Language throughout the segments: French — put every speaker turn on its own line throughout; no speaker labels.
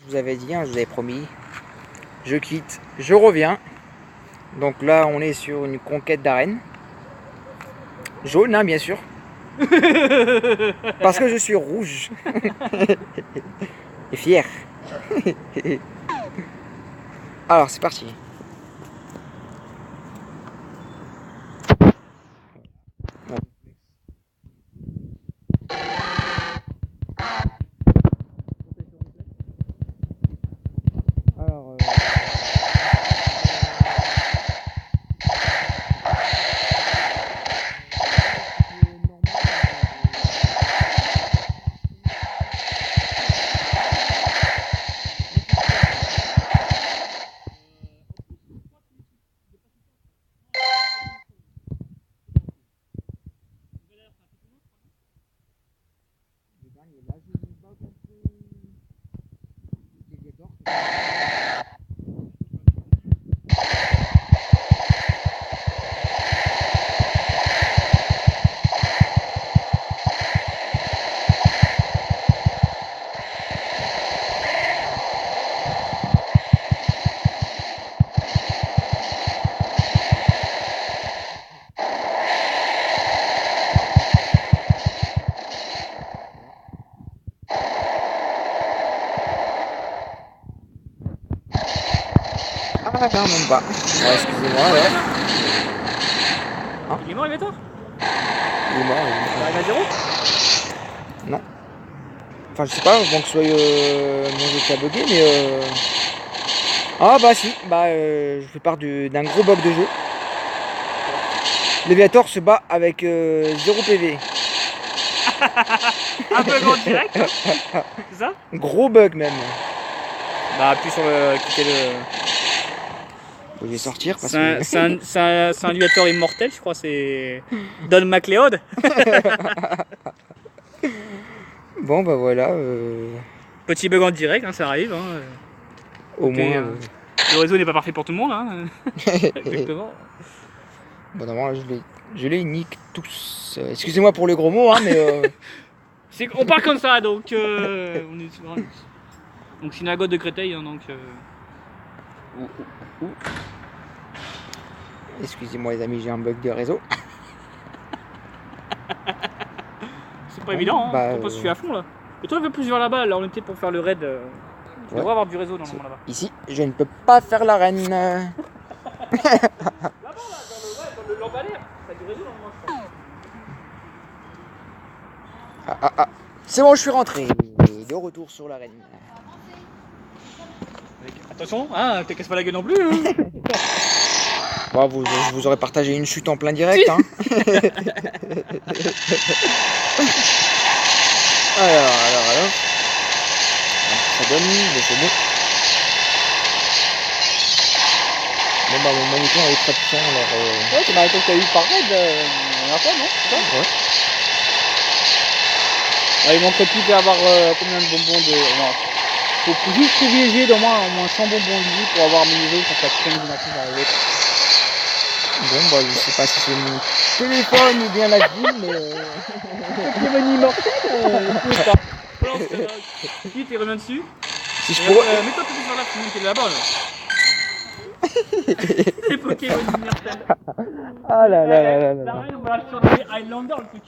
Je vous avais dit, hein, je vous avais promis, je quitte, je reviens. Donc là, on est sur une conquête d'arène. Jaune, hein, bien sûr. Parce que je suis rouge. Et fier. Alors, c'est parti. Alors, ah, quand même pas. Ouais, excusez-moi, ouais.
Il est mort, il est tard.
Il est mort.
Il arrive à 0.
Non. Enfin, je sais pas, bon que ce soit mon jeu qui a bugué, mais ah bah si, bah je fais part d'un gros bug de jeu. Léviator se bat avec 0 PV.
Un bug en direct, hein. C'est ça?
Gros bug même.
Bah appuie sur le. Quitter le.
Je vais sortir parce que.
C'est un Léviator immortel, je crois, c'est. Don McLeod.
Bon bah voilà.
Petit bug en direct, hein, ça arrive. Hein.
Au
Ok,
moins.
Le réseau n'est pas parfait pour tout le monde. Hein. Exactement.
Bon, normalement, je les nique tous. Excusez-moi pour le gros mot, hein, mais.
On parle comme ça, donc. On est sur donc synagogue de Créteil, hein, donc.
Excusez-moi les amis, j'ai un bug de réseau.
C'est pas évident, hein.
Bah,
Je suis à fond là. Et toi, un peu plus vers là-bas, là on était pour faire le raid. Tu
Ouais.
devrais avoir du réseau normalement là-bas.
Ici, je ne peux pas faire la reine.
Là-bas, là, dans le lampadaire, t'as du réseau normalement, je crois.
Ah. C'est bon, je suis rentré. De retour sur l'arène.
Attention, hein, te casse pas la gueule non plus. Hein.
Bon, je vous aurais partagé une chute en plein direct. Hein. alors. Ça donne, mais c'est bon. Bon bah mon moniteur est très puissant alors.
Ouais, c'est Marie-Claude que t'as eu par raid la dernière fois, non? C'est ça?
Ouais.
Il manquerait plus d'avoir combien de bonbons de. Non. Faut juste privilégier d'au moins 100 bonbons de vie pour avoir mes niveaux quand ça traîne du matin d'arriver.
Bon bah je sais pas si c'est mon téléphone ou bien la ville mais.
Pokémon immortel, écoute, qui t'es reviens dessus?
Si je pourrais.
Mets-toi tout sur la fenêtre qui est là-bas là. Les Pokémon immortels.
Ah là.
La reine, on va la surnommer Highlander le truc.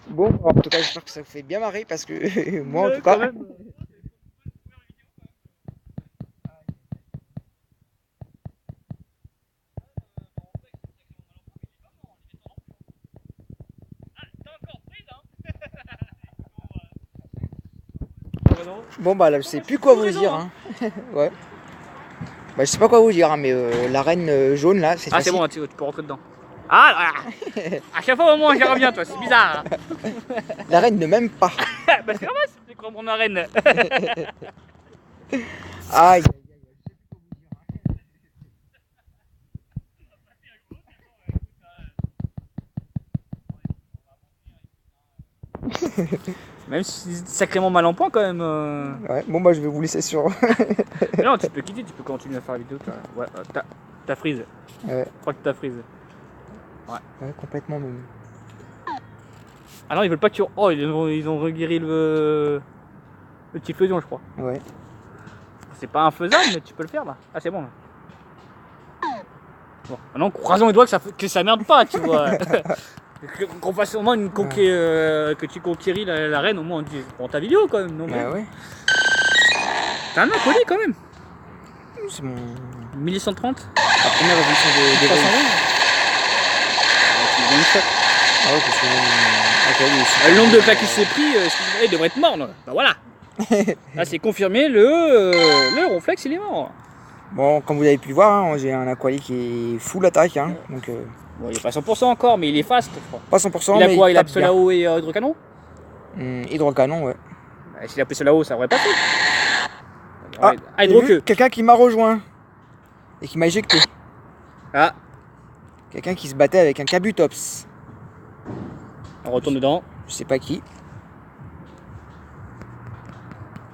Bon, en tout cas, j'espère que ça vous fait bien marrer parce que moi, en tout cas.
Quand même.
Bon, bah là, je sais plus quoi vous dire. Hein. Ouais. Bah, je sais pas quoi vous dire, hein, mais la reine jaune là, c'est
Ah, c'est
facile.
bon, tu peux rentrer dedans. Ah, là. À chaque fois au moins, j'y reviens, toi, c'est bizarre. Hein.
La reine ne m'aime pas.
Bah, c'est normal, c'est comme mon arène.
Aïe.
Même si c'est sacrément mal en point quand même.
Ouais, bon, bah, je vais vous laisser sur.
Mais non, tu peux quitter, tu peux continuer à faire la vidéo. Ouais, t'as freeze.
Ouais.
Je crois que t'as freeze.
Ouais, complètement même.
Ah non, ils veulent pas que tu. Oh, ils ont reguéri le. Le petit fusion, je crois.
Ouais.
C'est pas infaisable, mais tu peux le faire là. Ah, c'est bon là. Bon, maintenant, croisons les doigts que ça merde pas, tu vois. Qu'on fasse au moins que tu conquéris la reine, au moins pour ta vidéo quand même. Non,
Bah ouais.
T'as un acolyte quand même.
C'est mon...
1130.
La première évolution des
320.
Roses.
Tu me donnes ça.
Ah ouais, parce que... ok, il est super
Le nombre de
bon.
plaques qu'il s'est pris, excusez-moi, il devrait être mort. Là. Bah voilà. Là, c'est confirmé, le Ronflex, il est mort.
Bon, comme vous avez pu le voir, hein, j'ai un Aquali qui est full attaque. Hein, donc,
Bon, il est pas 100% encore, mais il est fast, je crois.
pas 100%,
Il a
mais
quoi? Il a
tape bien.
Psolao et hydrocanon?
Hydrocanon, ouais.
Bah, s'il a pris Psolao, ça aurait pas fait.
Ah, j'ai vu
hydroqueux.
quelqu'un qui m'a rejoint et qui m'a éjecté.
Ah,
Quelqu'un qui se battait avec un Kabutops.
on retourne dedans.
Je sais pas qui.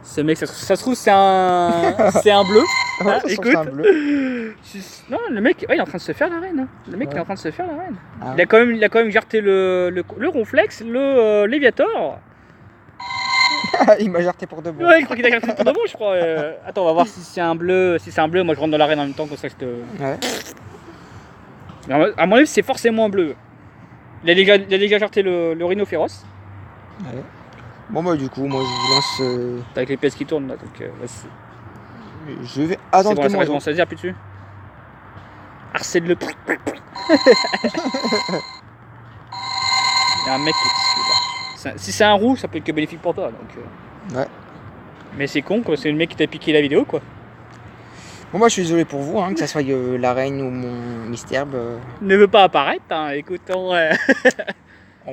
Ce mec, ça se trouve, c'est un bleu.
Ouais,
Ah,
ça sent
écoute.
un bleu.
Non, le mec, ouais, il est en train de se faire la reine. Hein. Le mec, il est en train de se faire la reine.
Ah
Il a quand même jarté le Ronflex, le Léviator.
Il m'a jarté pour de bon.
Ouais, je crois qu'il a jarté pour de bon, je crois. Attends, on va voir si c'est un bleu. Si c'est un bleu, moi je rentre dans l'arène en même temps, comme ça je te.
Ouais.
Mais à mon avis, c'est forcément un bleu. Il a déjà jarté le Rhino féroce.
Ouais. Bon bah du coup, moi je vous lance...
T'as avec les pièces qui tournent là, donc vas-y.
je vais
C'est
attendre
bon,
que
ça
mon
va commencer à se dire plus dessus. Harcèle-le. Il y a un mec qui est dessus là. Si c'est un roux, ça peut être que bénéfique pour toi. Donc,
Ouais.
Mais c'est con quoi, c'est le mec qui t'a piqué la vidéo quoi.
Bon bah je suis désolé pour vous, hein, que ça soit la reine ou mon mystère.
Ne veut pas apparaître, hein, écoute.
On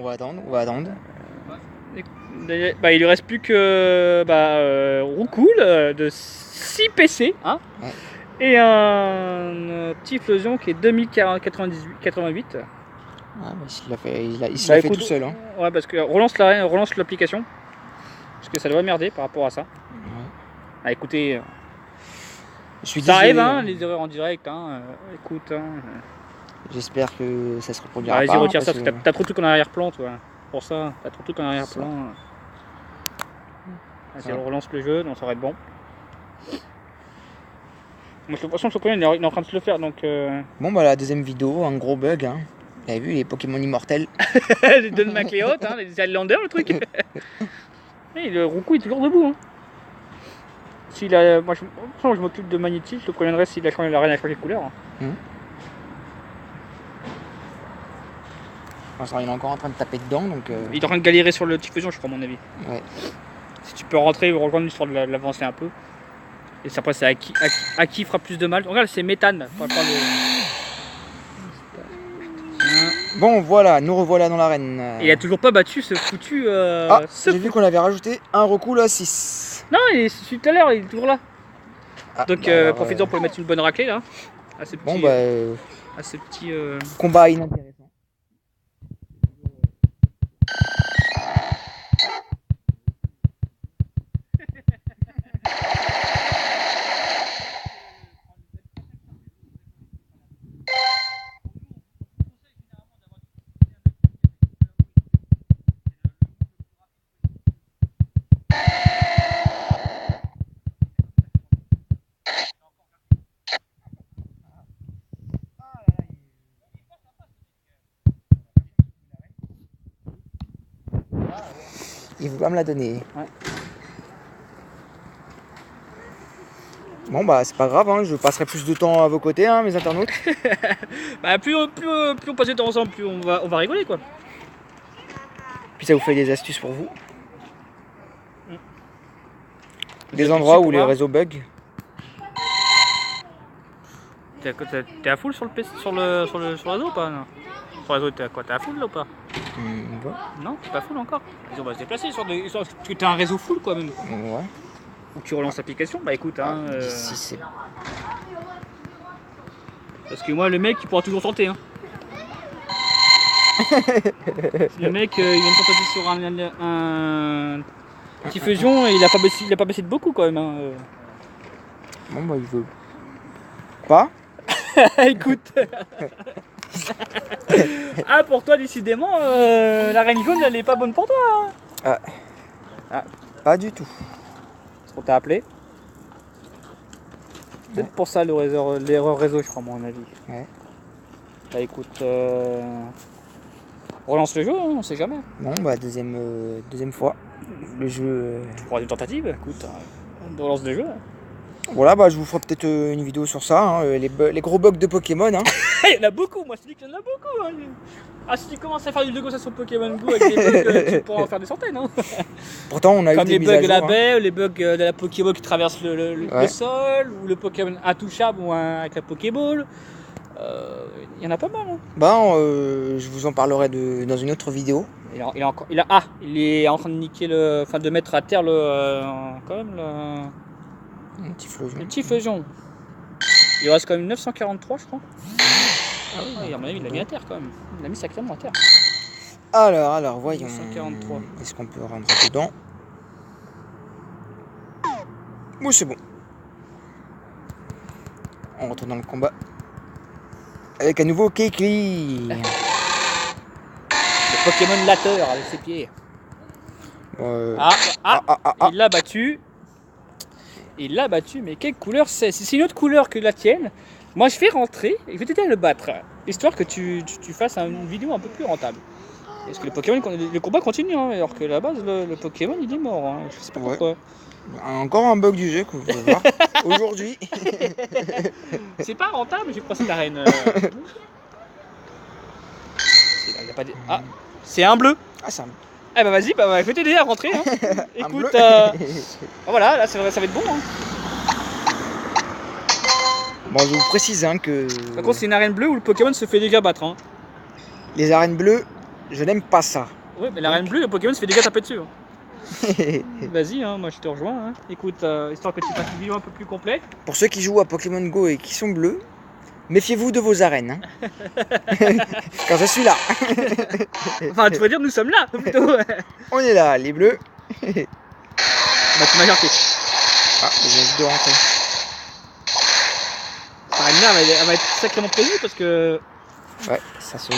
va attendre.
Bah, il lui reste plus que Roucool de 6 PC hein,
Ouais.
et un petit Fusion qui est 2088.
Ah, bah, il se l'a fait tout seul. Hein.
Ouais, parce que relance l'application. Parce que ça doit merder par rapport à ça.
Ouais.
Ah, écoutez,
Je suis
ça
désolé.
arrive, hein, les erreurs en direct. Hein, écoute, hein.
J'espère que ça se reproduira
Vas-y,
pas.
retire
Hein,
ça,
parce
parce que t'as trop de trucs en arrière-plan, toi. Pour ça, t'as trop de trucs en arrière-plan. Vas-y, on relance le jeu, donc ça va être bon. Moi, de toute façon, je connais, il est en train de se le faire, donc...
Bon bah la deuxième vidéo, un gros bug. Hein. Vous avez vu les Pokémon immortels?
Les deux de MacLeod, hein, les Highlanders, le truc. Et le Roucou est toujours debout. Hein. Moi, je m'occupe de Magnétis, je te préviendrai s'il a changé la reine a changé de couleur. Hein.
Enfin, il est encore en train de taper dedans, donc...
Il est en train de galérer sur le diffusion, je crois, à mon avis.
Ouais.
Si tu peux rentrer ou rejoindre l'histoire de l'avancer un peu. Et après, c'est à qui fera plus de mal. Regarde, c'est méthane.
Bon voilà, nous revoilà dans l'arène.
Il a toujours pas battu ce foutu.
J'ai vu qu'on avait rajouté un recoul à 6.
Non, celui de tout à l'heure, il est toujours là.
Ah,
Donc
bah alors,
profitons pour lui mettre une bonne raclée là. À ce petit,
Bon bah...
à ce petit
combat inintéressant. Il veut pas me la donner.
Ouais.
Bon bah c'est pas grave, hein, je passerai plus de temps à vos côtés, hein, mes internautes.
Bah plus on passe du temps ensemble, plus on va rigoler quoi.
Puis ça vous fait des astuces pour vous. Des
Des
endroits
astuces
où
pour
les
voir.
réseaux bug.
T'es à full sur le PC, sur le réseau ou pas non? Sur le réseau t'es à quoi? T'es à full là ou pas?
Ouais.
Non, t'es pas full encore. Vas-y, on va se déplacer sur parce que t'as un réseau full quoi même.
Ouais.
Ou tu relances l'application, bah écoute hein.
Si c'est...
Parce que moi le mec il pourra toujours tenter hein. Le mec il vient de tenter sur un petit fusion et il a pas baissé de beaucoup quand même hein.
Bon bah il veut pas.
Écoute. Ah pour toi décidément la reine jaune elle est pas bonne pour toi hein.
Pas du tout.
Parce qu'on t'a appelé. C'est peut-être pour ça l'erreur réseau, je crois, à mon avis.
Ouais.
Bah écoute, on relance le jeu, hein, on sait jamais.
Bon, bah deuxième fois. Le jeu.
Tu prends une tentative, écoute, on relance le jeu.
Voilà, bah je vous ferai peut-être une vidéo sur ça, hein, les gros bugs de Pokémon. Hein.
Il y en a beaucoup, moi je te dis qu'il y en a beaucoup. Hein. Ah, si tu commences à faire du négociation sur Pokémon Go avec des bugs, tu pourras en faire des centaines. Hein.
Pourtant, on a
Comme
eu des
les
mises
bugs
à
de la
jour,
baie, les bugs de la Pokéball qui traverse le
Ouais.
sol, ou le Pokémon intouchable ou avec la Pokéball. Il y en a pas mal. Hein.
Bah, je vous en parlerai dans une autre vidéo.
Il est en train de niquer de mettre à terre quand même
Un petit fleujon.
le petit feuillon. Il reste quand même 943, je crois.
Ah oui,
À mon avis, il l'a mis à terre quand même. Il l'a mis sacrément à terre.
Alors, voyons.
943.
Est-ce qu'on peut rentrer dedans? Oui, c'est bon. On retourne dans le combat. Avec un nouveau Kekli.
Le Pokémon latteur avec ses pieds. Il l'a battu. Il l'a battu, mais quelle couleur c'est? Si c'est une autre couleur que la tienne, moi je vais rentrer et je vais t'aider à le battre. Histoire que tu fasses une vidéo un peu plus rentable. Parce que le combat continue, hein, alors que à la base, le Pokémon il est mort. Hein. Je sais pas pourquoi.
Encore un bug du jeu que vous pouvez voir aujourd'hui.
C'est pas rentable, j'ai crois cette arène. C'est un bleu.
Ah, c'est un
Eh bah vas-y, je vais t'aider à rentrer. Hein. Écoute, voilà, là ça va être bon. Hein.
Bon, je vous précise hein, que
Par contre, c'est une arène bleue où le Pokémon se fait déjà battre. Hein.
les arènes bleues, je n'aime pas ça.
Ouais, mais l'arène bleue, le Pokémon se fait déjà taper dessus. Hein. Vas-y, hein, moi je te rejoins. Hein. Écoute, histoire que tu fasses une vidéo un peu plus complète.
Pour ceux qui jouent à Pokémon Go et qui sont bleus, méfiez-vous de vos arènes. Hein. Quand je suis là.
Enfin, tu vas dire, nous sommes là plutôt.
On est là, les bleus.
Bah, tu m'as jarté.
Ah, je viens de rentrer.
Cette arène-là, elle va être sacrément prévue parce que.
Ouais, ça se.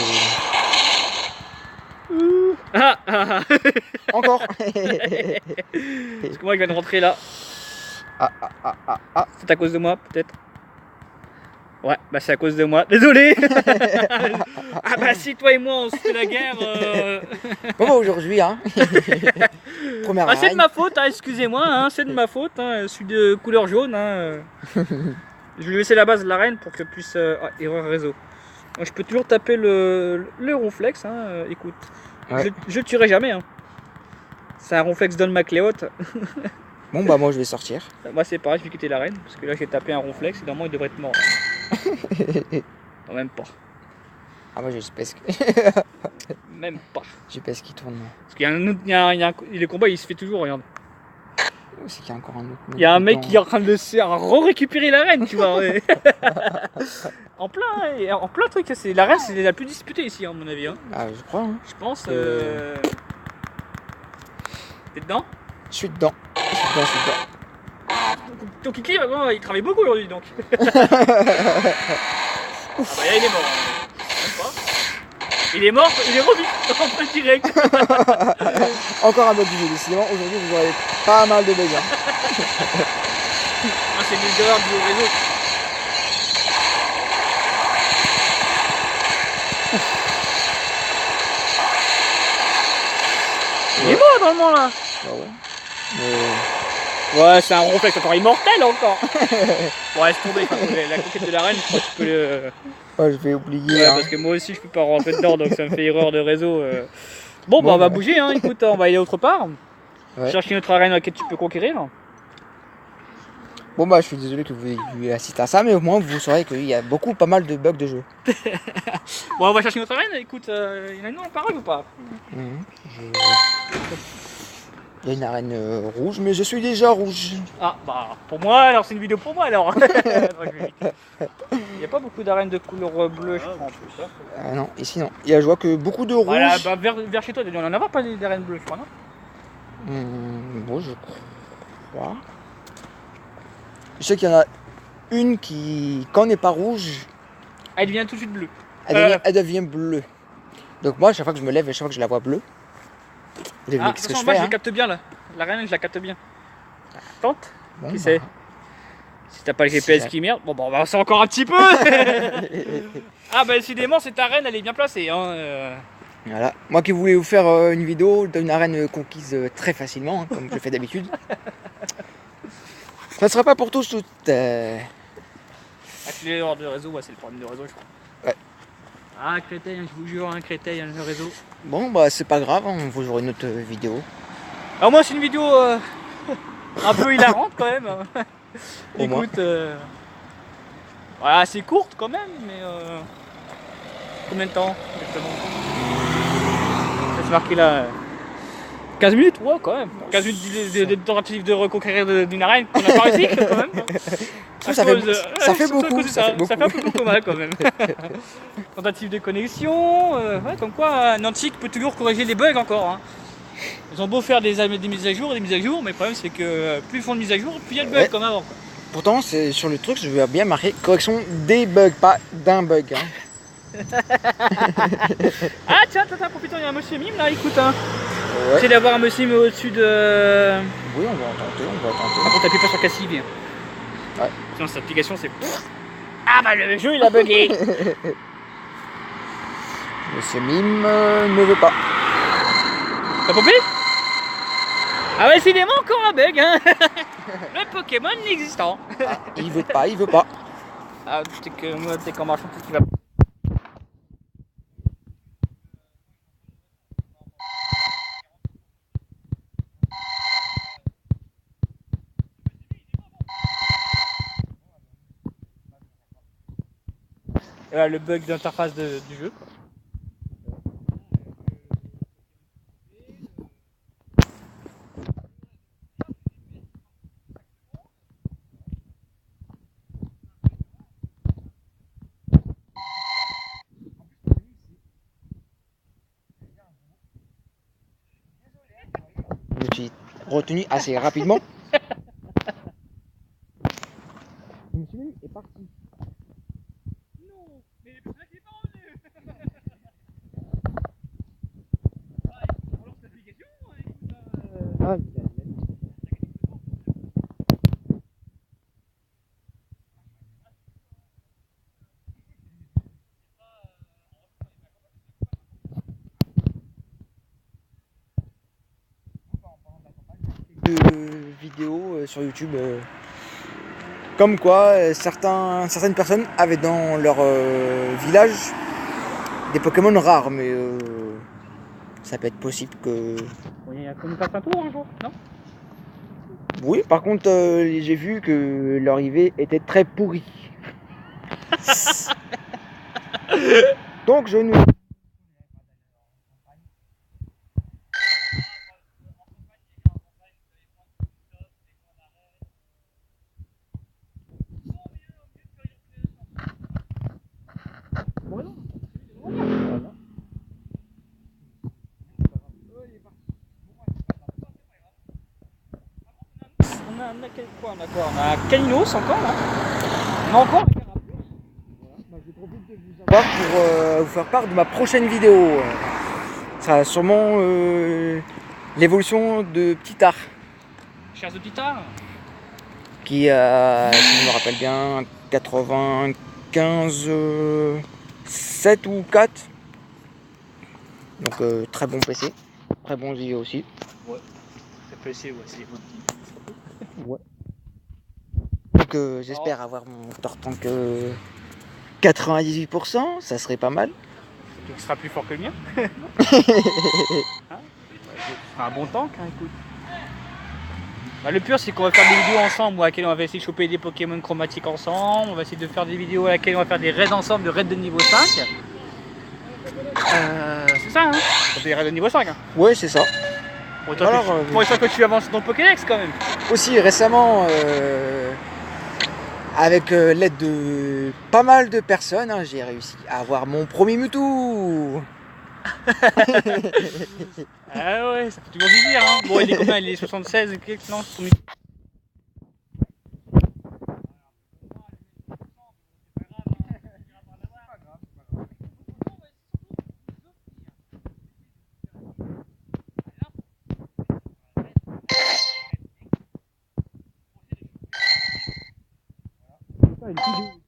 Encore.
Parce que moi, je viens de rentrer là.
Ah.
C'est à cause de moi, peut-être. Ouais, bah c'est à cause de moi. Désolé. Ah bah si toi et moi on se fait la guerre.
Bon, bah, aujourd'hui, hein. Première
Ah c'est de
arène.
ma faute, hein, excusez-moi, hein, c'est de ma faute. Hein, je suis de couleur jaune. Hein. Je vais laisser la base de l'arène pour que puisse. Erreur réseau. Moi, je peux toujours taper le ronflex. Hein, écoute,
Ouais.
je tuerai jamais. Hein. C'est un ronflex Don McLeod.
Bon, bah, moi, je vais sortir.
Moi c'est pareil, je vais quitter l'arène parce que là j'ai tapé un ronflex et normalement il devrait être mort. Non, même pas.
Ah, moi, j'ai Spesc.
Même pas.
J'ai Spesc qui tourne.
Parce qu'il y a un autre. Le combat il se fait toujours, regarde.
C'est qu'il y a encore un autre.
Il y a un mec qui est en train de récupérer l'arène, tu vois. Ouais. en plein truc. L'arène, c'est la plus disputée ici, à mon avis. Hein.
Ah, je crois. Hein.
Je pense. T'es dedans?
Je suis dedans.
Ton kiki, vraiment, il travaille beaucoup aujourd'hui, donc. Ah bah là, il est mort. Même pas. Il est mort, il est revenu en plein direct.
Encore un bug du jeu. Décidément, aujourd'hui, vous aurez pas mal de bugs. Hein.
Ah, c'est des erreurs du réseau. Il est mort normalement là.
Ah ouais.
Ouais, c'est un ronflex encore immortel encore. Bon, laisse tomber. La conquête de l'arène, je crois que tu peux le.
Ouais, je vais oublier.
Ouais,
hein.
parce que moi aussi je peux pas rentrer dedans, donc ça me fait erreur de réseau. Bon, bah on va bouger, hein. Écoute, on va aller autre part.
Ouais.
Chercher une autre arène à laquelle tu peux conquérir.
Bon, bah, je suis désolé que vous ayez assisté à ça, mais au moins, vous saurez qu'il y a pas mal de bugs de jeu.
Bon, on va chercher une autre arène. Écoute, il y en a une en parole ou pas?
Il y a une arène rouge, mais je suis déjà rouge.
Ah, bah pour moi, alors c'est une vidéo pour moi alors. Il n'y a pas beaucoup d'arènes de couleur bleue, je crois en plus. Hein.
Ah non, ici non. Il y a, je vois que beaucoup de rouge.
Voilà, bah vers chez toi, on en a pas d'arènes bleues, je crois, non?
Bon, je crois. Je sais qu'il y en a une qui, quand on n'est pas rouge,
Elle devient tout de suite bleue.
elle devient bleue. Donc moi, à chaque fois que je me lève et à chaque fois que je la vois bleue, vous devinez qu'est-ce que je
moi
fais,
je
hein.
la capte bien là. L'arène, je la capte bien. Tente.
Bon,
Qui sait? Si t'as pas le
Si
GPS
j'ai-
qui merde, bon bah on va avancer encore un petit peu. Ah bah décidément cette arène elle est bien placée hein.
Voilà. Moi qui voulais vous faire une vidéo d'une arène conquise très facilement, hein, comme je le fais d'habitude. Ça ne sera pas pour tous toutes.
Avec les erreurs de réseau, ouais, c'est le problème de réseau je crois.
Ouais.
Ah Créteil, je vous jure, Créteil, le réseau.
Bon, bah c'est pas grave, hein, on vous jouera une autre vidéo.
Alors moi c'est une vidéo un peu hilarante quand même.
Au moins.
Écoute, voilà, assez courte quand même, mais combien de temps exactement? Ça se marqué là 15 minutes, ouais quand même. 15 minutes de tentative de reconquérir d'une arène qu'on n'a pas réussi quand même.
Ça fait beaucoup.
Ça fait un peu beaucoup mal quand même. Tentative de connexion, ouais, comme quoi Niantic peut toujours corriger les bugs encore. Hein. Ils ont beau faire des mises à jour et des mises à jour, mais le problème c'est que plus ils font de mises à jour, plus il y a le bug
Ouais.
comme avant. Quoi.
Pourtant, c'est sur le truc, je vais bien marquer correction des bugs, pas d'un bug. Hein.
Ah tiens, profitant, il y a un monsieur mime là, écoute. Hein.
Ouais.
Essaye d'avoir un monsieur mime au-dessus de.
Oui, on va tenter,
Par contre, t'appuies pas sur Cassie bien.
Ouais.
Sinon, cette application c'est. Ah bah le jeu il a bugué.
Monsieur Mime ne veut pas.
T'as compris? Ah ouais, décidément encore un bug hein. Le Pokémon inexistant.
Ah, il veut pas, il veut pas.
Ah, c'est que moi, t'es qu'en marchant, tout ce qui va. Et voilà, le bug d'interface du jeu. Quoi.
Je me suis retenu assez rapidement. Monsieur Mime est parti.
Non, mais le personnage n'est pas revenu. On lance l'application, écoute.
Ah, de vidéos sur YouTube. Comme quoi, certaines personnes avaient dans leur village des Pokémon rares, mais ça peut être possible que.
Oui, qu'on nous fasse un tour un jour, non?
Oui, par contre, j'ai vu que leur IV était très pourri. Donc je ne.
On a quel quoi? On a quoi? On a Kalinos encore là? On a encore un Carapuce.
Je profite de vous avoir pour vous faire part de ma prochaine vidéo. Ça sera sûrement l'évolution de Petit Art,
Chers auditeurs.
qui a, si je me rappelle bien, 95, 7 ou 4. Donc très bon PC, très bon JV aussi.
Ouais. Ça peut essayer, ouais, c'est les petits.
Ouais. Donc j'espère avoir mon Tortank 98%, ça serait pas mal.
Donc, sera plus fort que le mien. Hein? Ce sera un bon tank, hein, écoute. Bah, le pire, c'est qu'on va faire des vidéos ensemble, à laquelle on va essayer de choper des Pokémon chromatiques ensemble. On va essayer de faire des vidéos à laquelle on va faire des raids ensemble, de raids de niveau 5. C'est ça, hein? On fait des raids de niveau 5. Hein.
Ouais, c'est ça.
Pour être sûr que tu avances dans le Pokédex quand même.
Aussi récemment, avec l'aide de pas mal de personnes, hein, j'ai réussi à avoir mon premier Mewtwo.
Ah ouais, ça fait toujours du dire. Hein. Bon, il est combien? Il est 76 et quelques, non? faire une vidéo.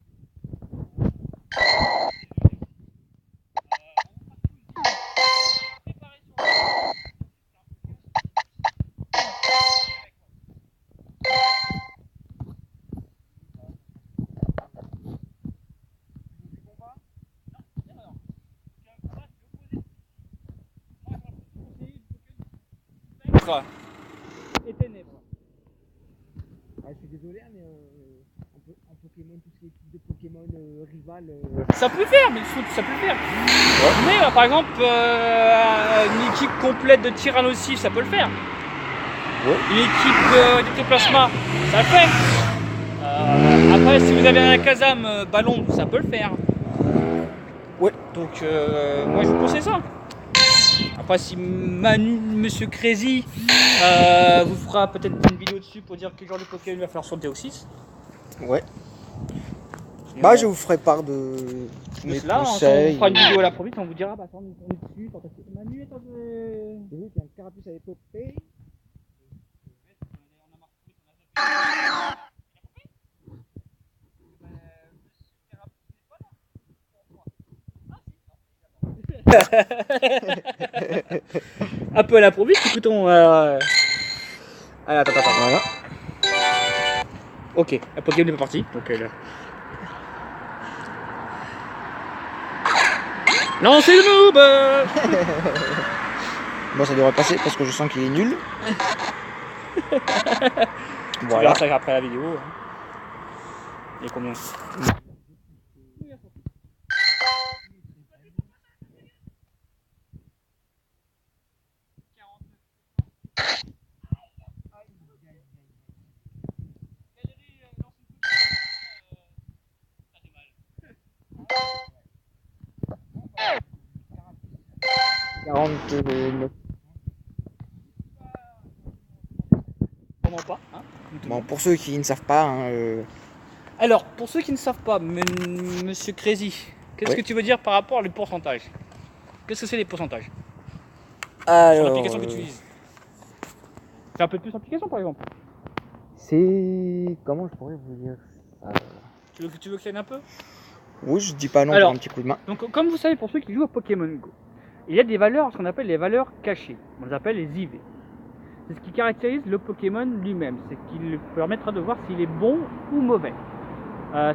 Et ténèbres.
Ah, je suis désolé, mais en Pokémon, tout ce qui est type de Pokémon rival.
Ça peut le faire, mais ça peut le faire. Ouais. Mais par exemple, une équipe complète de Tyrannosif, ça peut le faire.
Ouais.
Une équipe d'Ectoplasma, ça le fait. Après, si vous avez un Kazam ballon, ça peut le faire.
Ouais.
Donc, moi je vous conseille ça. Après, si Monsieur Crazy vous fera peut-être une vidéo dessus pour dire quel genre de Pokémon il va faire sur le Deoxys.
Ouais.
Et
Bah, je vous ferai part de mes
là,
conseils.
on fera une vidéo à la on vous dira, bah, on est dessus, Manu est un peu.
J'ai vu qu'il y a un carapuce à épopée.
Un peu à l'improviste, écoutons. Allez, attends.
Voilà.
Ok, la Pokémon n'est pas partie. Donc, là. Non, c'est le noob.
Bon, ça devrait passer parce que je sens qu'il est nul.
Tu
Voilà.
verras ça après la vidéo. Et combien? Comment pas, hein?
Bon, pour ceux qui ne savent pas, hein,
Alors, pour ceux qui ne savent pas, Monsieur Crazy, qu'est-ce que tu veux dire par rapport au pourcentage? Qu'est-ce que c'est les pourcentages sur
alors,
l'application que tu utilises? Fais un peu plus d'application par exemple.
c'est... Comment je pourrais vous dire ça?
Tu veux que je t'aide un peu?
Oui, je dis pas non
Alors,
pour un petit coup de main.
Donc, comme vous savez, pour ceux qui jouent à Pokémon Go, il y a des valeurs, ce qu'on appelle les valeurs cachées. On les appelle les IV. C'est ce qui caractérise le Pokémon lui-même. C'est ce qui lui permettra de voir s'il est bon ou mauvais.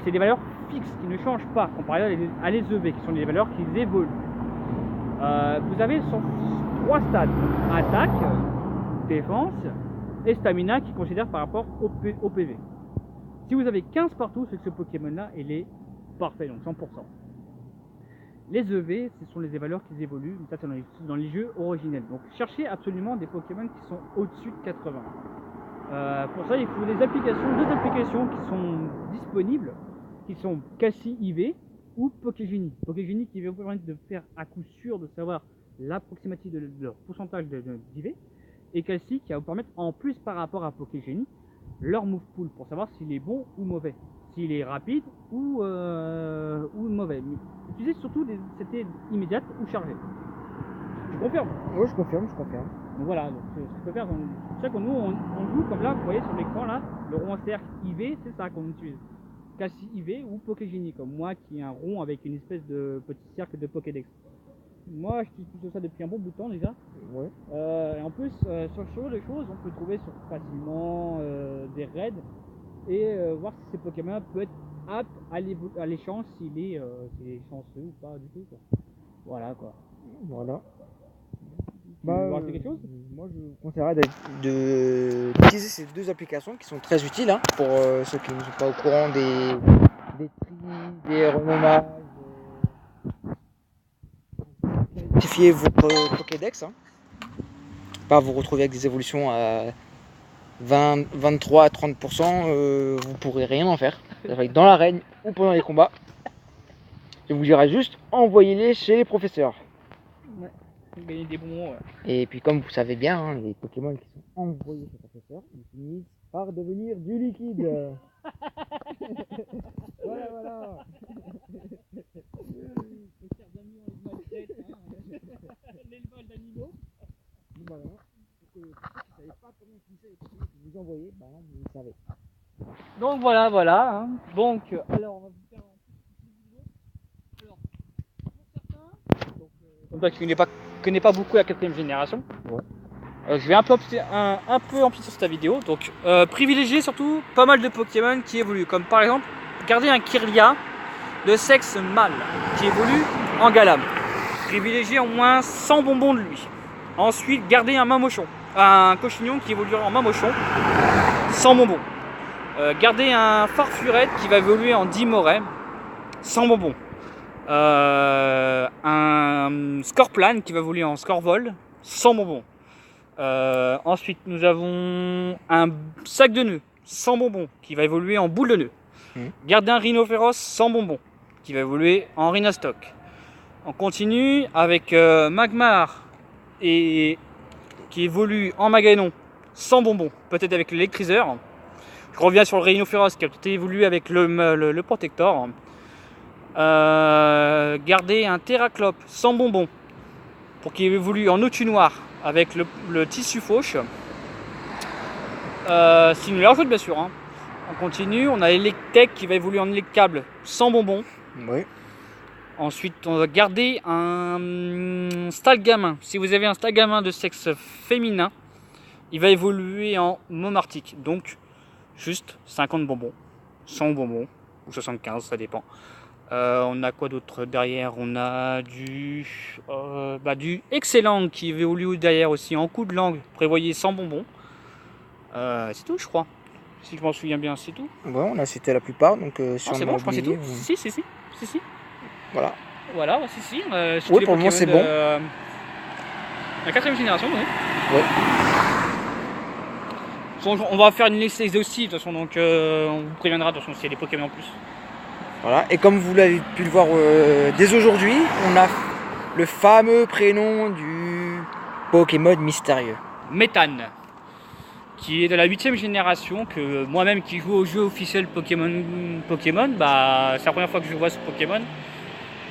C'est des valeurs fixes qui ne changent pas, comparé à les EV, qui sont des valeurs qui évoluent. Vous avez 3 stades: attaque, défense et stamina, qui considèrent par rapport au PV. Si vous avez 15 partout, c'est que ce Pokémon-là, il est parfait, donc 100%. Les EV, ce sont les valeurs qui évoluent, ça c'est dans les jeux originels. Donc cherchez absolument des Pokémon qui sont au-dessus de 80. Pour ça, il faut deux applications qui sont disponibles, qui sont Cassie IV ou Pokégenie. Pokégenie qui va vous permettre de faire à coup sûr de savoir l'approximative de leur pourcentage d'IV, et Cassie qui va vous permettre, en plus par rapport à Pokégenie, leur move pool pour savoir s'il est bon ou mauvais, s'il est rapide ou mauvais. Utilisez surtout des CT immédiates ou chargées. Tu confirmes?
Oui, je confirme.
Donc voilà, donc ce qu'on peut faire, c'est ça que nous on joue comme là, vous voyez sur l'écran là, le rond cercle IV, c'est ça qu'on utilise. Cassie IV ou Pokégenie, comme moi qui ai un rond avec une espèce de petit cercle de Pokédex. Moi, je utilise ça depuis un bon bout de temps déjà.
Ouais.
Et en plus, sur ce genre de choses, on peut trouver facilement des raids et voir si ces Pokémon peut être apte à l'échange s'il est chanceux ou pas du tout, quoi. Voilà quoi.
Voilà.
Tu veux rajouter quelque chose?
Moi, je vous conseillerais d'utiliser ces deux applications qui sont très utiles, hein, pour ceux qui ne sont pas au courant des tris, des renommages. Identifiez votre Pokédex, hein. Pas vous retrouver avec des évolutions à 20, 23 à 30%, vous pourrez rien en faire. Ça va être dans l'arène ou pendant les combats. Je vous dirai juste, envoyez-les chez les professeurs.
Ouais. Gagner des bons. Ouais.
Et puis comme vous savez bien, hein, les Pokémon qui sont envoyés chez les professeurs, ils finissent par devenir du liquide. Voilà.
L'élevage d'animaux.
Voilà. Pour ceux qui ne savaient pas comment utiliser les Pokémon que vous envoyez, bah là, vous le savez.
Donc voilà, voilà. Hein. Donc, alors, on va vous faire un petit vidéo. Alors, pour certains, donc, comme toi qui connais pas beaucoup la 4ème génération,
Ouais.
je vais un peu empiéter sur ta vidéo. Donc, privilégier surtout pas mal de Pokémon qui évoluent. Comme par exemple, garder un Kirlia de sexe mâle qui évolue en Galam. Privilégier au moins 100 bonbons de lui. Ensuite, garder un Mamochon, un Cochignon qui évoluera en Mamochon, 100 bonbons. Garder un Farfurette qui va évoluer en Dimoret, 100 bonbons. Un Scorplan qui va évoluer en Scorvol, 100 bonbons. Ensuite, nous avons un sac de nœuds, 100 bonbons, qui va évoluer en boule de nœud. Garder un Rhinophéros, 100 bonbons, qui va évoluer en Rhinastock. On continue avec Magmar, et qui évolue en Maganon, 100 bonbons, peut-être avec l'électriseur. Je reviens sur le Rhinophéros qui a peut-être évolué avec le Protector. Garder un Terraclope, 100 bonbons, pour qu'il évolue en Autu Noir avec le tissu fauche. Sinon, il est bien sûr. Hein. On continue, on a Electek qui va évoluer en Electable, 100 bonbons.
Oui.
Ensuite, on va garder un Stalgamin. Si vous avez un Stalgamin de sexe féminin, il va évoluer en Momartic. Donc, juste 50 bonbons, 100 bonbons, ou 75, ça dépend. On a quoi d'autre derrière? On a du Excellent qui évolue derrière aussi en coup de langue. Prévoyez 100 bonbons. C'est tout, je crois. Si je m'en souviens bien, c'est tout.
Ouais, on a cité la plupart, donc si
c'est bon, je crois que c'est tout. Si.
Voilà.
Voilà, si.
Oui, pour le moment, c'est bon.
La 4ème génération, oui.
Ouais.
On va faire une liste exhaustive, de toute façon, donc on vous préviendra de toute façon s'il y a des Pokémon en plus.
Voilà, et comme vous l'avez pu le voir dès aujourd'hui, on a le fameux prénom du Pokémon mystérieux.
Méthane, qui est de la 8ème génération, que moi-même qui joue au jeu officiel Pokémon, bah c'est la première fois que je vois ce Pokémon.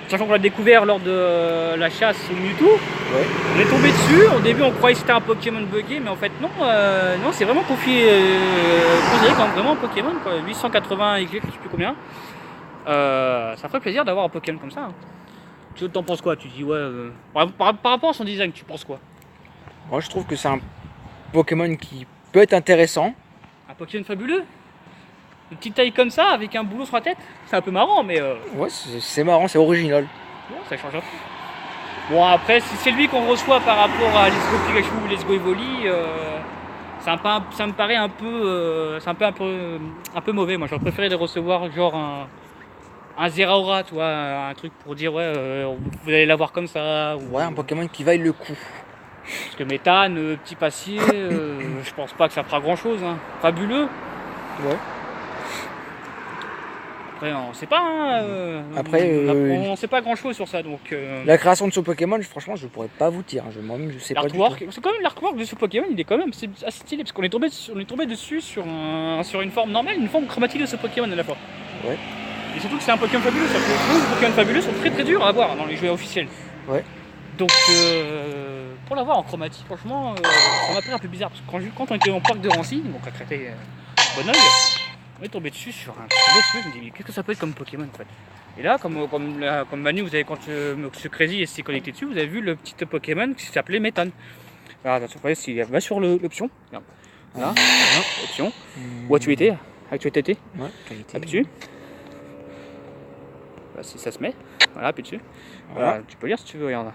Sachant qu'on l'a découvert lors de la chasse au Mewtwo,
ouais. On
est tombé dessus. Au début, on croyait que c'était un Pokémon buggé, mais en fait, non, c'est vraiment considéré comme vraiment un Pokémon, quoi. 880 XG, je sais plus combien. Ça ferait plaisir d'avoir un Pokémon comme ça. Hein. Tu t'en penses quoi? Tu dis, ouais. Par rapport à son design, tu penses quoi?
Moi, je trouve que c'est un Pokémon qui peut être intéressant.
Un Pokémon fabuleux? Une petite taille comme ça, avec un boulot sur la tête, c'est un peu marrant, mais...
Ouais, c'est marrant, c'est original.
Ouais, ça change un peu. Bon, après, si c'est lui qu'on reçoit par rapport à Let's Go Pikachu ou Let's Go Evoli, ça me paraît un peu... c'est un peu mauvais. Moi, j'aurais préféré les recevoir genre un Zeraora, tu vois, un truc pour dire, ouais, vous allez l'avoir comme ça. Ou...
Ouais, un Pokémon qui vaille le coup.
Parce que Méthane, petit passier, je pense pas que ça fera grand-chose. Hein. Fabuleux.
Ouais.
Après, on sait pas. Hein, on sait pas grand chose sur ça. Donc,
la création de ce Pokémon, franchement, je pourrais pas vous dire. Moi-même, je sais pas du tout.
C'est quand même l'artwork de ce Pokémon, il est quand même assez stylé parce qu'on est tombé dessus sur une forme normale, une forme chromatique de ce Pokémon à la fois.
Ouais.
Et surtout que c'est un Pokémon fabuleux. Les Pokémon fabuleux sont très très durs à avoir dans les jeux officiels.
Ouais.
Donc, pour l'avoir en chromatique, franchement, ça m'a paru un peu bizarre parce que quand on était en parc de Rancy, donc à traiter Bonhomme, on est tombé dessus sur un je me dis mais qu'est-ce que ça peut être comme Pokémon en fait. Et là, comme Manu, vous avez quand ce Crazy s'est connecté dessus, vous avez vu le petit Pokémon qui s'appelait Méthane. Alors attention, s'il va sur l'option. Voilà, option. Où as-tu été? Actualité.
Ouais,
appuie dessus. Bah, si ça se met, voilà, appuie dessus. Voilà, tu peux lire si tu veux, regarde.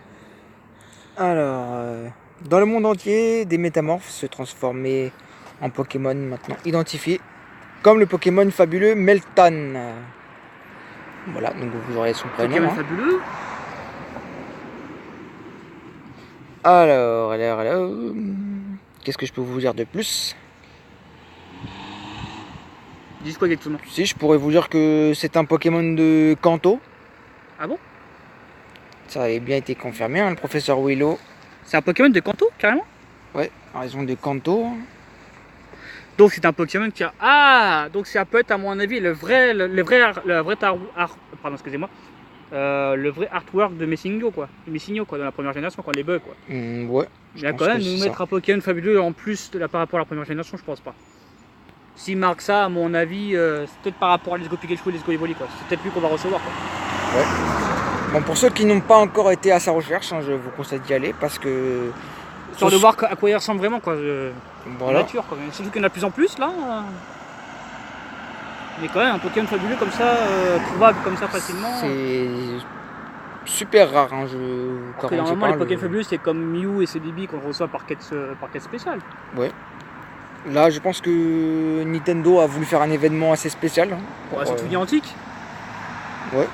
Alors, dans le monde entier, des métamorphes se transformaient en Pokémon maintenant identifiés comme le Pokémon fabuleux Meltan. Voilà, donc vous aurez son prénom.
Pokémon fabuleux.
Alors, qu'est-ce que je peux vous dire de plus?
Dis quoi exactement?
Si, je pourrais vous dire que c'est un Pokémon de Kanto.
Ah bon?
Ça avait bien été confirmé, hein, le professeur Willow.
C'est un Pokémon de Kanto, carrément?
Ouais, en raison de Kanto.
Donc c'est un Pokémon qui a... Ah, donc ça peut être à mon avis le vrai artwork de Messingo quoi. Dans la première génération, quand les bugs quoi.
Ouais.
Mais quand même nous mettre un Pokémon fabuleux en plus par rapport à la première génération, je pense pas. S'il marque ça, à mon avis, c'est peut-être par rapport à Let's Go Pikachu et Let's Go Evoli, quoi. C'est peut-être lui qu'on va recevoir, quoi.
Ouais. Bon, pour ceux qui n'ont pas encore été à sa recherche, hein, je vous conseille d'y aller parce que.
Histoire de voir à quoi il ressemble vraiment, quoi.
Voilà.
En nature, quoi. Surtout qu'il y en a de plus en plus, là. Mais quand même, un Pokémon fabuleux comme ça, trouvable comme ça facilement.
C'est super rare. Hein,
Après, normalement, les Pokémon fabuleux, c'est comme Mew et Celebi qu'on reçoit par quête spéciale.
Ouais. Là, je pense que Nintendo a voulu faire un événement assez spécial. Hein,
pour la souvenir antique.
Ouais.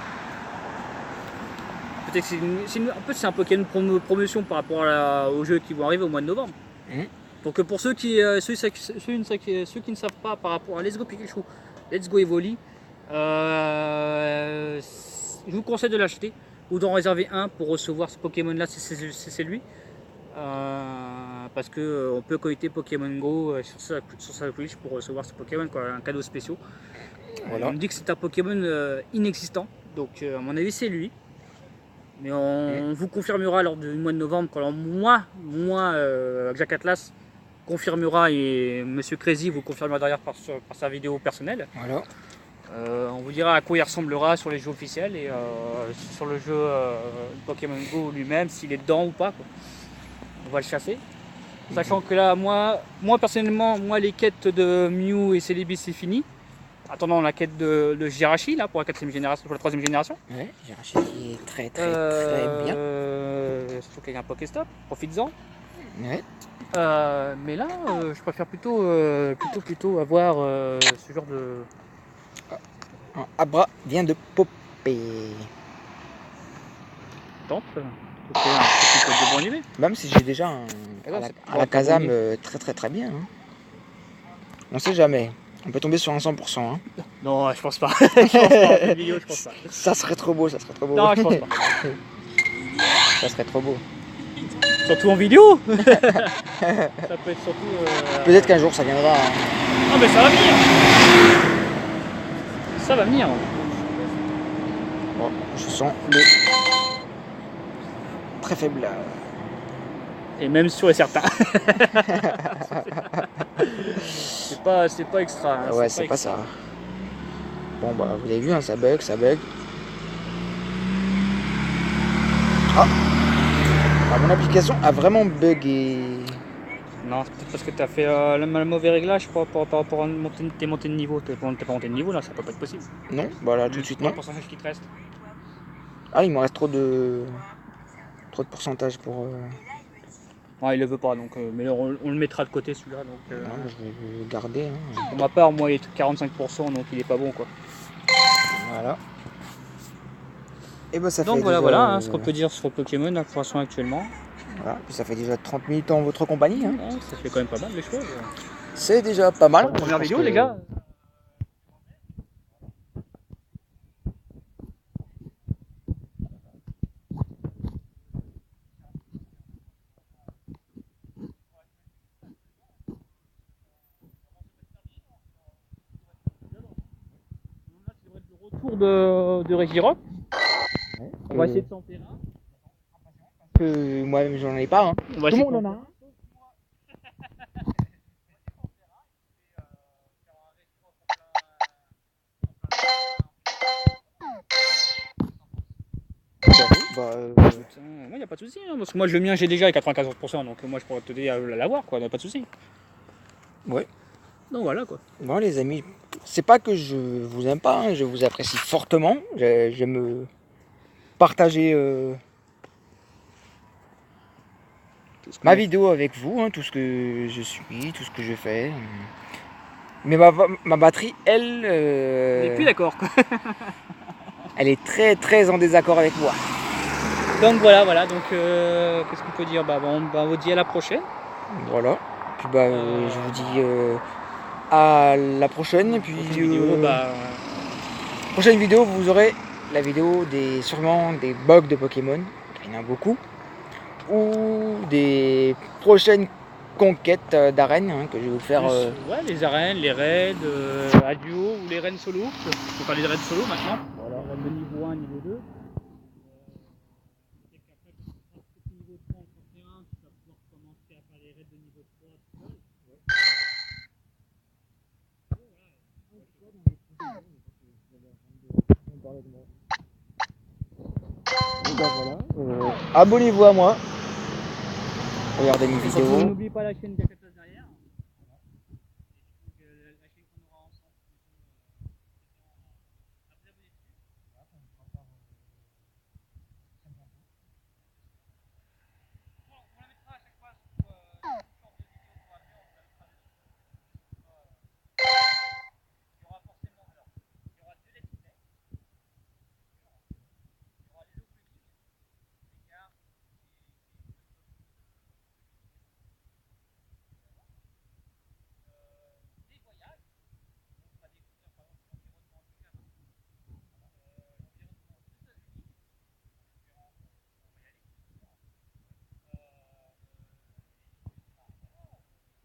Peut-être que en fait, c'est un Pokémon promotion par rapport aux jeux qui vont arriver au mois de novembre. Donc pour ceux qui ne savent pas par rapport à Let's Go Pikachu, Let's Go Evoli, je vous conseille de l'acheter ou d'en réserver un pour recevoir ce Pokémon là, c'est lui. Parce que on peut connecter Pokémon Go sur sa Switch pour recevoir ce Pokémon, quoi, un cadeau spécial. Voilà. On me dit que c'est un Pokémon inexistant, donc à mon avis c'est lui. Mais on vous confirmera lors du mois de novembre, quand moi Jack Atlas confirmera et Monsieur Crazy vous confirmera derrière par sa vidéo personnelle.
Voilà.
On vous dira à quoi il ressemblera sur les jeux officiels et sur le jeu Pokémon Go lui-même, s'il est dedans ou pas, quoi. On va le chasser. Sachant que là, moi personnellement, les quêtes de Mew et Celebi c'est fini. Attendant la quête de Jirachi là pour la 4ème génération, pour la 3ème génération.
Ouais, Jirachi qui est très bien.
Surtout qu'il y a un Pokéstop, profites-en.
Ouais.
Mais là, je préfère plutôt avoir ce genre de.
Un Abra vient de popper.
Tente. Un petit code de bon niveau.
Même si j'ai déjà un Alakazam très bien. Hein. On sait jamais. On peut tomber sur un 100%. Hein.
Non, je pense pas. Je pense pas.
Ça serait trop beau,
Non, je pense pas.
Ça serait trop beau.
Surtout en vidéo. Ça peut être surtout.
Peut-être qu'un jour ça viendra. Hein.
Non, mais ça va venir. Ça va venir.
Bon, je sens le très faible.
Et même sûr et certain. c'est pas extra. Hein,
ouais, c'est pas ça. Bon bah vous avez vu, hein, ça bug. Ah, mon application a vraiment bugué.
Non, c'est peut-être parce que tu as fait le mauvais réglage pour tes montées de niveau. T'es pas monté de niveau là, ça peut pas être possible.
Non, bah là tout de suite non.
Le pourcentage qui te reste.
Ah, il me reste trop de pourcentage pour.
Ouais, il le veut pas, donc mais on le mettra de côté celui-là. Donc,
non, je vais le garder. Hein.
Pour ma part, moi il est 45%, donc il est pas bon quoi.
Voilà. Et bah ça
donc
fait
voilà,
déjà,
voilà ce qu'on peut dire sur Pokémon la création actuellement.
Voilà, puis ça fait déjà 30 minutes en votre compagnie. Hein.
Ouais, ça fait quand même pas mal les choses.
C'est déjà pas mal.
Première vidéo les gars. Retour de Regirock. Ouais, on va essayer de s'en faire un.
Que moi-même j'en ai pas. Hein. Tout le monde en a un.
Moi y a pas de souci, hein, parce que moi le mien j'ai déjà à 94%, donc moi je pourrais te dire l'avoir quoi, pas de souci.
Ouais.
Donc voilà quoi.
Bon les amis, c'est pas que je vous aime pas, hein, je vous apprécie fortement. J'aime partager ma vidéo avec vous, hein, tout ce que je suis, tout ce que je fais. Mais ma batterie, elle...
On n'est plus d'accord quoi.
Elle est très en désaccord avec moi.
Donc voilà, donc qu'est-ce qu'on peut dire, on vous dit à la prochaine.
Voilà, puis je vous dis à la prochaine, et puis prochaine vidéo vous aurez la vidéo sûrement des bugs de Pokémon, il y en a beaucoup, ou des prochaines conquêtes d'arènes hein, que je vais vous faire.
Ouais, les arènes, les raids à duo ou les raids solo, on peut faire les raids solo maintenant. Voilà, raids de niveau 1, niveau 2. Niveau 3 en 31, tu vas pouvoir commencer à faire les raids de niveau 3 tout seul.
Abonnez-vous à moi. Regardez mes
Et surtout,
vidéos.
n'oubliez pas la chaîne Jackatas derrière. La chaîne qu'on aura ensemble. On la mettra à chaque fois sous short de vidéo qu'on va faire, on la mettra dessus. Il y aura forcément, alors, il y aura deux let's play, il y aura les openings, les cartes, des voyages, on va découvrir par exemple l'environnement du Japon, l'environnement des États-Unis, en l'occurrence, on va y aller, c'est sûr.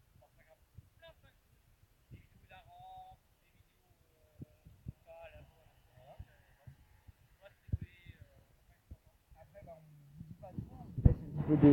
On partagera plein de choses, des vidéos hilarantes, des vidéos pas à la fois, on va se rigoler, on va pas être content. Après, bah, on ne dit pas trop, on laisse un petit peu de